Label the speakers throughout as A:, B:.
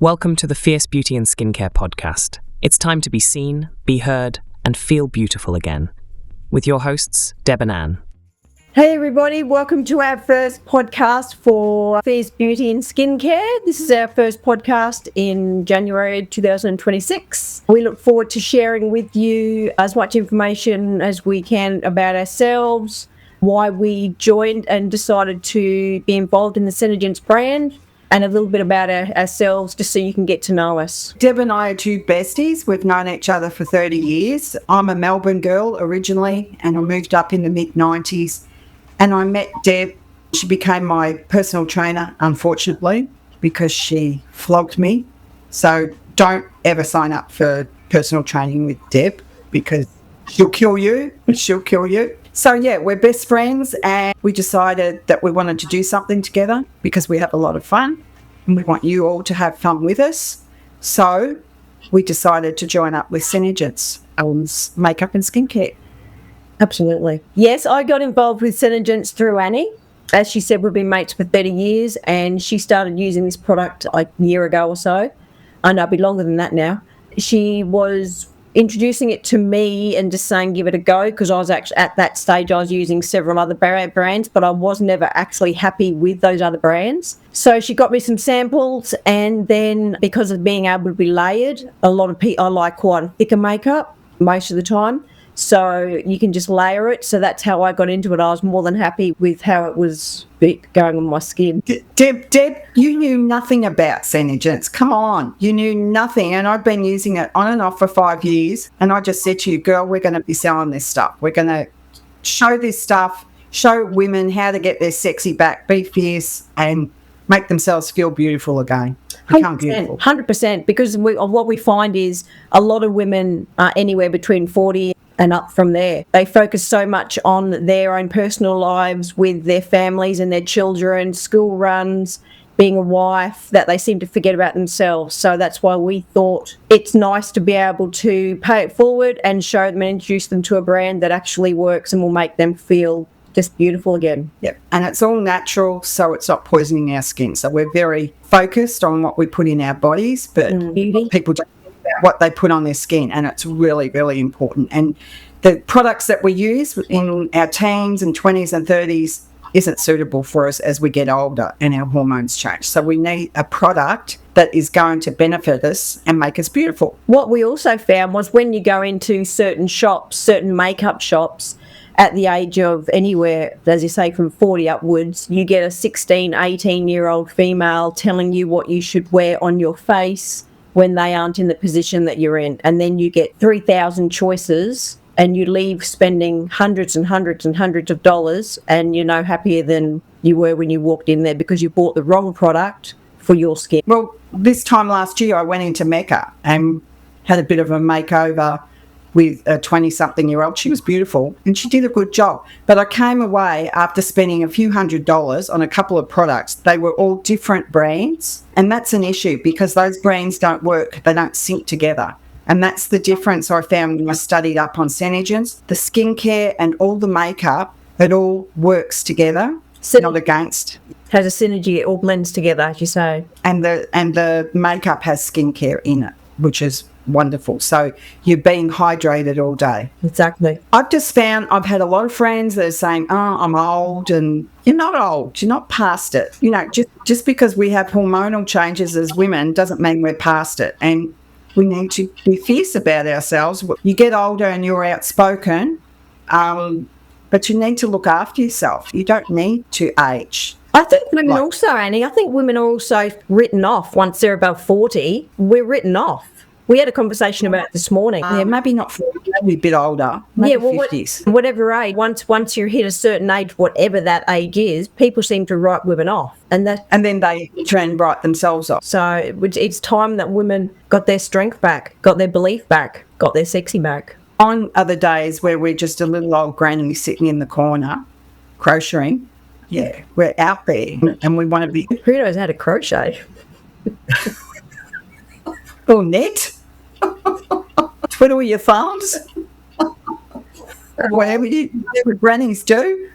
A: Welcome to the Fierce Beauty and Skincare podcast. It's time to be seen, be heard, and feel beautiful again. With your hosts, Deb and Anne.
B: Hey everybody, welcome to our first podcast for Fierce Beauty and Skincare. This is our first podcast in January 2026. We look forward to sharing with you as much information as we can about ourselves, why we joined and decided to be involved in the SeneGence brand, and a little bit about ourselves just so you can get to know us.
C: Deb and I are two besties. We've known each other for 30 years. I'm a Melbourne girl originally, and I moved up in the mid-90s. And I met Deb. She became my personal trainer, unfortunately, because she flogged me. So don't ever sign up for personal training with Deb because she'll kill you. She'll kill you. So yeah, we're best friends, and we decided that we wanted to do something together because we have a lot of fun and we want you all to have fun with us. So we decided to join up with SeneGence, makeup and skincare.
B: Absolutely. Yes, I got involved with SeneGence through Annie. As she said, we've been mates for 30 years, and she started using this product like a year ago or so. I know it'll be longer than that now. She was introducing it to me and just saying give it a go, because I was actually at that stage I was using several other brands, but I was never actually happy with those other brands. So she got me some samples, and then because of being able to be layered, a lot of people, I like quite a thicker makeup most of the time, so you can just layer it. So that's how I got into it. I was more than happy with how it was going on my skin.
C: Deb, you knew nothing about SeneGence. Come on, you knew nothing. And I've been using it on and off for 5 years. And I just said to you, girl, we're going to be selling this stuff. We're going to show this stuff, show women how to get their sexy back, be fierce, and make themselves feel beautiful again. Become beautiful.
B: 100%, because what we find is a lot of women are anywhere between 40 and up from there. They focus so much on their own personal lives with their families and their children, school runs, being a wife, that they seem to forget about themselves. So that's why we thought it's nice to be able to pay it forward and show them and introduce them to a brand that actually works and will make them feel just beautiful again.
C: Yep. And it's all natural, so it's not poisoning our skin. So we're very focused on what we put in our bodies, but people don't think about what they put on their skin, and it's really, really important. And the products that we use in our teens and 20s and 30s isn't suitable for us as we get older and our hormones change. So we need a product that is going to benefit us and make us beautiful.
B: What we also found was when you go into certain shops, certain makeup shops, at the age of anywhere, as you say, from 40 upwards, you get a 16, 18-year-old female telling you what you should wear on your face when they aren't in the position that you're in. And then you get 3,000 choices, and you leave spending hundreds and hundreds and hundreds of dollars, and you're no happier than you were when you walked in there because you bought the wrong product for your skin.
C: Well, this time last year I went into Mecca and had a bit of a makeover with a 20-something-year-old. She was beautiful and she did a good job. But I came away after spending a few $100s on a couple of products. They were all different brands, and that's an issue because those brands don't work. They don't sync together. And that's the difference I found when I studied up on SeneGence. The skincare and all the makeup, it all works together, not against.
B: Has a synergy, it all blends together, as you say.
C: And the makeup has skincare in it, which is wonderful. So you're being hydrated all day.
B: Exactly.
C: I've just found I've had a lot of friends that are saying, oh, I'm old, and you're not old. You're not past it. You know, just because we have hormonal changes as women doesn't mean we're past it. And we need to be fierce about ourselves. You get older and you're outspoken, but you need to look after yourself. You don't need to age.
B: I think women also, Annie, I think women are also written off once they're above 40. We're written off. We had a conversation about it this morning.
C: Yeah, maybe not 40, maybe a bit older, maybe 50s.
B: Whatever age, once you hit a certain age, whatever that age is, people seem to write women off. And
C: then they try and write themselves off.
B: So it's time that women got their strength back, got their belief back, got their sexy back.
C: On other days where we're just a little old granny sitting in the corner, crocheting, yeah, we're out there and we want to be...
B: Who knows how to crochet?
C: Or knit. Twiddle your thumbs. Whatever grannies do.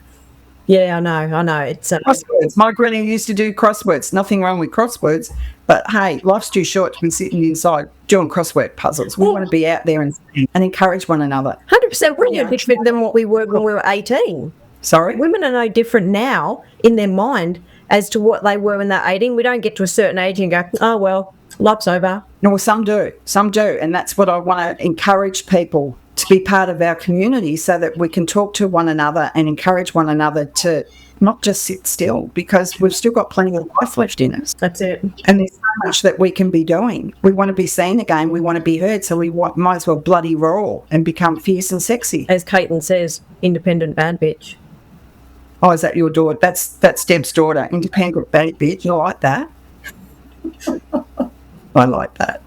B: Yeah, I know. It's
C: Crosswords. My granny used to do crosswords. Nothing wrong with crosswords, but hey, life's too short to be sitting inside doing crossword puzzles. We want to be out there and encourage one another.
B: 100%. We're no different than what we were when we were 18.
C: Sorry?
B: Women are no different now in their mind as to what they were when they're 18. We don't get to a certain age and go, oh, well, life's over.
C: No, some do. Some do. And that's what I want to encourage people to be part of our community so that we can talk to one another and encourage one another to not just sit still, because we've still got plenty of life left in us.
B: That's it.
C: And there's so much that we can be doing. We want to be seen again. We want to be heard. So we might as well bloody roar and become fierce and sexy.
B: As Caitlin says, independent bad bitch.
C: Oh, is that your daughter? That's Deb's daughter. Independent bad bitch. You like that? I like that.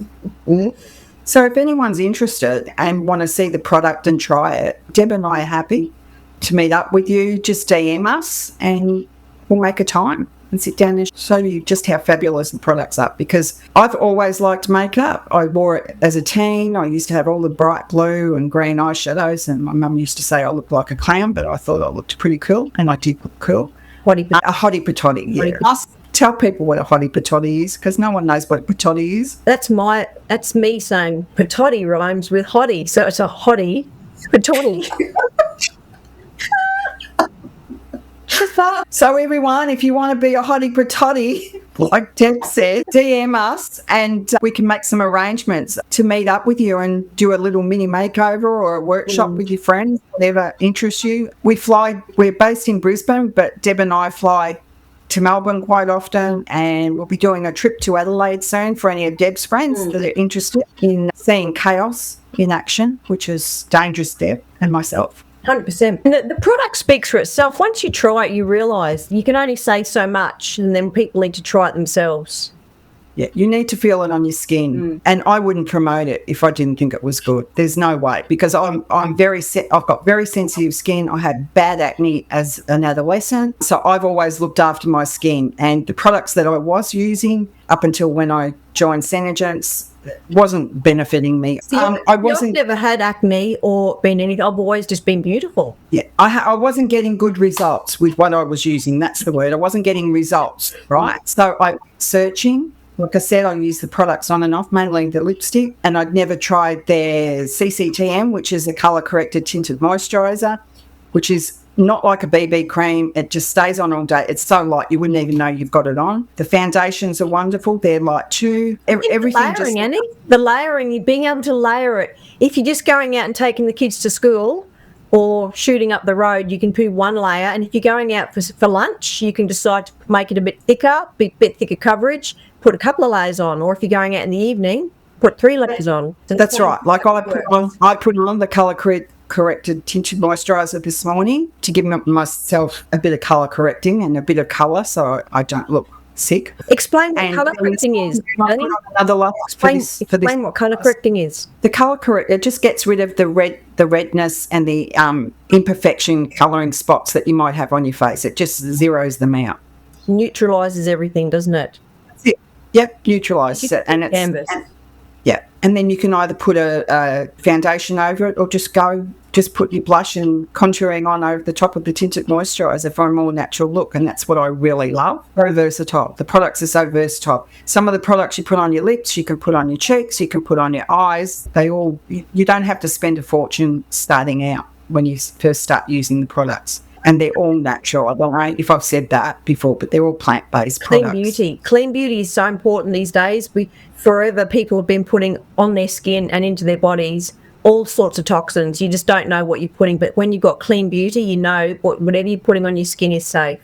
C: So if anyone's interested and want to see the product and try it, Deb and I are happy to meet up with you. Just DM us and we'll make a time and sit down and show you just how fabulous the products are, because I've always liked makeup. I wore it as a teen. I used to have all the bright blue and green eyeshadows, and my mum used to say I looked like a clown, but I thought I looked pretty cool, and I did look cool. A hottie patati, yeah. Us tell people what a hottie patati is, because no one knows what a patati is.
B: That's me saying patati rhymes with hottie, so it's a hottie patati.
C: So everyone, if you want to be a hottie patati, like Deb said, DM us and we can make some arrangements to meet up with you and do a little mini makeover or a workshop with your friends, whatever interests you. We're based in Brisbane, but Deb and I fly to Melbourne quite often, and we'll be doing a trip to Adelaide soon for any of Deb's friends that are interested in seeing chaos in action, which is Dangerous Deb and myself.
B: 100%. And the product speaks for itself. Once you try it, you realise you can only say so much, and then people need to try it themselves.
C: Yeah, you need to feel it on your skin, and I wouldn't promote it if I didn't think it was good. There's no way, because I've got very sensitive skin. I had bad acne as an adolescent, so I've always looked after my skin. And the products that I was using up until when I joined SeneGence wasn't benefiting me.
B: I've never had acne or been anything. I've always just been beautiful.
C: Yeah, I wasn't getting good results with what I was using. That's the word. I wasn't getting results, right? So I searching. Like I said, I use the products on and off, mainly the lipstick, and I'd never tried their CCTM, which is a colour-corrected tinted moisturiser, which is not like a BB cream. It just stays on all day. It's so light you wouldn't even know you've got it on. The foundations are wonderful. They're light too. Everything
B: layering, Annie. The layering, being able to layer it. If you're just going out and taking the kids to school or shooting up the road, you can put one layer, and if you're going out for lunch, you can decide to make it a bit thicker, bit thicker coverage, put a couple of layers on, or if you're going out in the evening, put 3 layers on.
C: That's right. Like I put on the colour-corrected tinted moisturiser this morning to give myself a bit of colour correcting and a bit of colour so I don't look sick.
B: Explain what colour correcting is. Explain what colour correcting is.
C: The colour correct, it just gets rid of the redness and the imperfection colouring spots that you might have on your face. It just zeroes them out.
B: Neutralises everything, doesn't it?
C: Yep, neutralises it, and it's canvas. And then you can either put a foundation over it or just put your blush and contouring on over the top of the tinted moisturiser for a more natural look, and that's what I really love. Very versatile. The products are so versatile. Some of the products you put on your lips, you can put on your cheeks, you can put on your eyes. You don't have to spend a fortune starting out when you first start using the products. And they're all natural. I don't know if I've said that before, but they're all plant-based products.
B: Clean beauty is so important these days. Forever people have been putting on their skin and into their bodies all sorts of toxins. You just don't know what you're putting. But when you've got clean beauty, you know whatever you're putting on your skin is safe.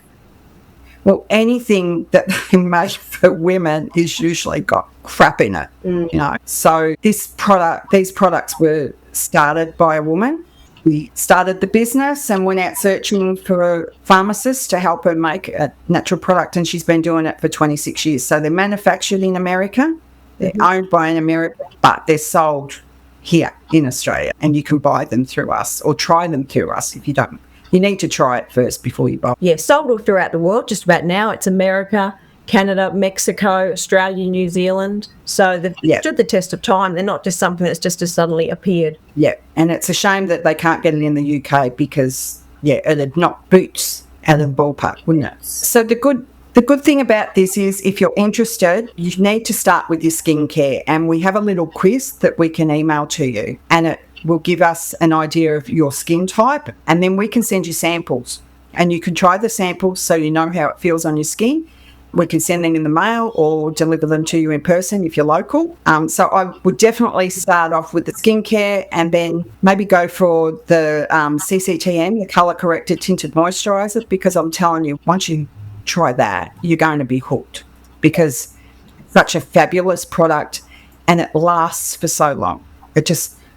C: Well, anything that they make for women is usually got crap in it, you know. So these products were started by a woman. We started the business and went out searching for a pharmacist to help her make a natural product, and she's been doing it for 26 years. So they're manufactured in America, they're owned by an American, but they're sold here in Australia, and you can buy them through us or try them through us if you don't. You need to try it first before you buy.
B: Yeah, sold all throughout the world. Just about now it's America, Canada, Mexico, Australia, New Zealand. So they've stood the test of time. They're not just something that's just suddenly appeared.
C: Yeah, and it's a shame that they can't get it in the UK because, it'd knock boots out of the ballpark, wouldn't it? So the good thing about this is if you're interested, you need to start with your skincare, and we have a little quiz that we can email to you, and it will give us an idea of your skin type, and then we can send you samples, and you can try the samples so you know how it feels on your skin. We can send them in the mail or deliver them to you in person if you're local. So I would definitely start off with the skincare and then maybe go for the CCTM, the colour corrected tinted moisturiser, because I'm telling you, once you try that, you're going to be hooked, because it's such a fabulous product and it lasts for so long.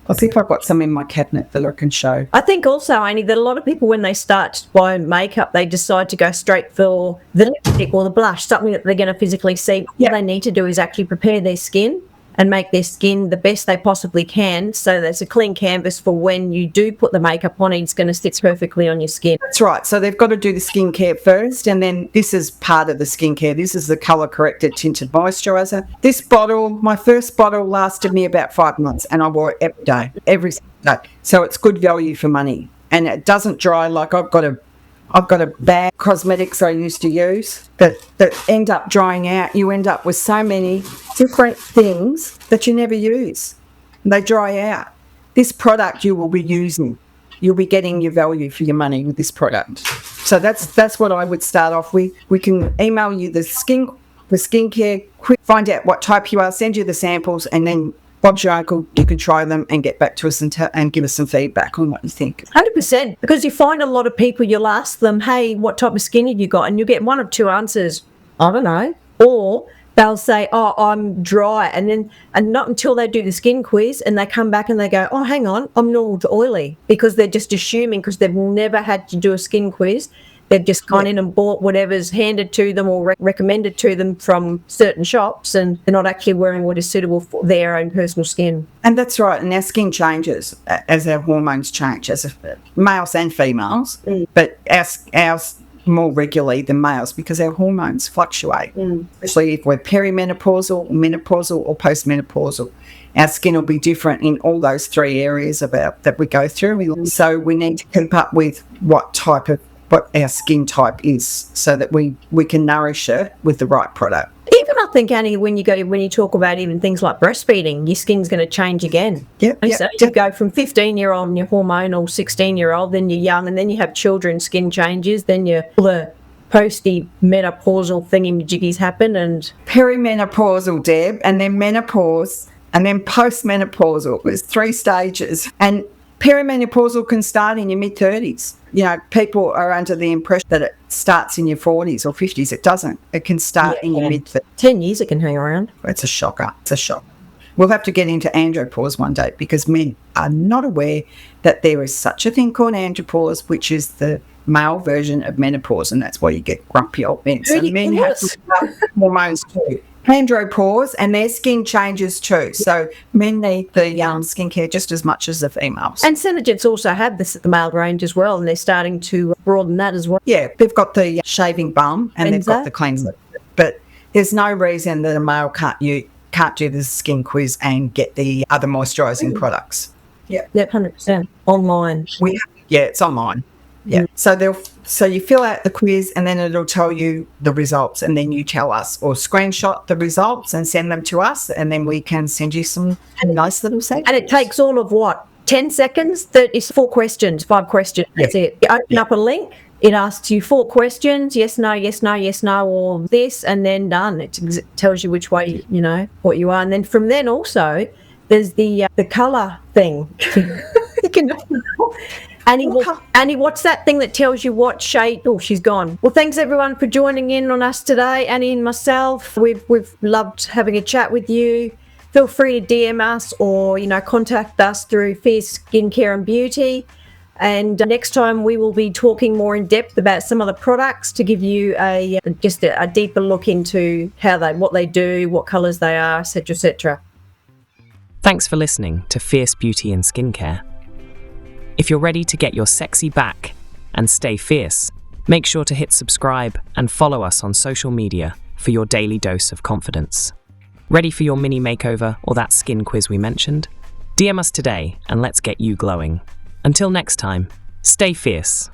C: I think I've got some in my cabinet that I can show.
B: I think also, Annie, that a lot of people, when they start buying makeup, they decide to go straight for the lipstick or the blush, something that they're going to physically see. What they need to do is actually prepare their skin and make their skin the best they possibly can, so there's a clean canvas for when you do put the makeup on, it's going to sit perfectly on your skin.
C: That's right. So they've got to do the skincare first, and then this is part of the skincare. This is the colour corrected tinted moisturiser. This bottle, my first bottle, lasted me about 5 months, and I wore it every single day. So it's good value for money, and it doesn't dry. Like I've got a bag of cosmetics I used to use that end up drying out. You end up with so many different things that you never use. They dry out. This product you will be using. You'll be getting your value for your money with this product. So that's what I would start off with. We can email you the skincare, quick, find out what type you are, send you the samples, and then Bob's your uncle, you can try them and get back to us and give us some feedback on what you think.
B: 100%, because you find a lot of people, you'll ask them, hey, what type of skin have you got? And you'll get one of two answers, I don't know. Or they'll say, oh, I'm dry. And not until they do the skin quiz and they come back and they go, oh, hang on, I'm normal to oily. Because they're just assuming, because they've never had to do a skin quiz, they've just gone in and bought whatever's handed to them or recommended to them from certain shops, and they're not actually wearing what is suitable for their own personal skin.
C: And that's right. And our skin changes as our hormones change, as males and females, but ours more regularly than males because our hormones fluctuate, especially if we're perimenopausal, menopausal or postmenopausal. Our skin will be different in all those three areas that we go through. So we need to keep up with what our skin type is so that we can nourish it with the right product.
B: Even I think, Annie, when you talk about even things like breastfeeding, your skin's going to change again. So you go from 15-year-old and you're hormonal, 16-year-old, then you're young, and then you have children, skin changes, then the post-menopausal thingy-majiggies happen, and
C: perimenopausal, Deb, and then menopause, and then postmenopausal. There's 3 stages, and perimenopausal can start in your mid-30s. You know, people are under the impression that it starts in your 40s or 50s. It doesn't. It can start in your mid-30s.
B: 10 years it can hang around.
C: It's a shocker. It's a shock. We'll have to get into andropause one day, because men are not aware that there is such a thing called andropause, which is the male version of menopause, and that's why you get grumpy old men. So men have hormones too. Andropause, and their skin changes too. So men need the skincare just as much as the females.
B: And SeneGence also have this at the male range as well, and they're starting to broaden that as well.
C: Yeah, they've got the shaving balm and they've got the cleanser. But there's no reason that a male can't do the skin quiz and get the other moisturising products.
B: Yeah, 100%. Online.
C: It's online. Yeah. So you fill out the quiz, and then it'll tell you the results, and then you tell us, or screenshot the results and send them to us, and then we can send you some nice little samples.
B: And it takes all of 10 seconds? That is 4 questions, 5 questions. That's it. You open up a link. It asks you 4 questions, yes, no, yes, no, yes, no, or this, and then done. It tells you which way, what you are. And then from then also, there's the colour thing. You can Annie, what's that thing that tells you what shade? Oh, she's gone. Well, thanks everyone for joining in on us today, Annie and myself. We've loved having a chat with you. Feel free to DM us or contact us through Fierce Skincare and Beauty. And next time we will be talking more in depth about some of the products to give you a deeper look into what they do, what colours they are, etc., etc.
A: Thanks for listening to Fierce Beauty and Skincare. If you're ready to get your sexy back and stay fierce, make sure to hit subscribe and follow us on social media for your daily dose of confidence. Ready for your mini makeover or that skin quiz we mentioned? DM us today and let's get you glowing. Until next time, stay fierce.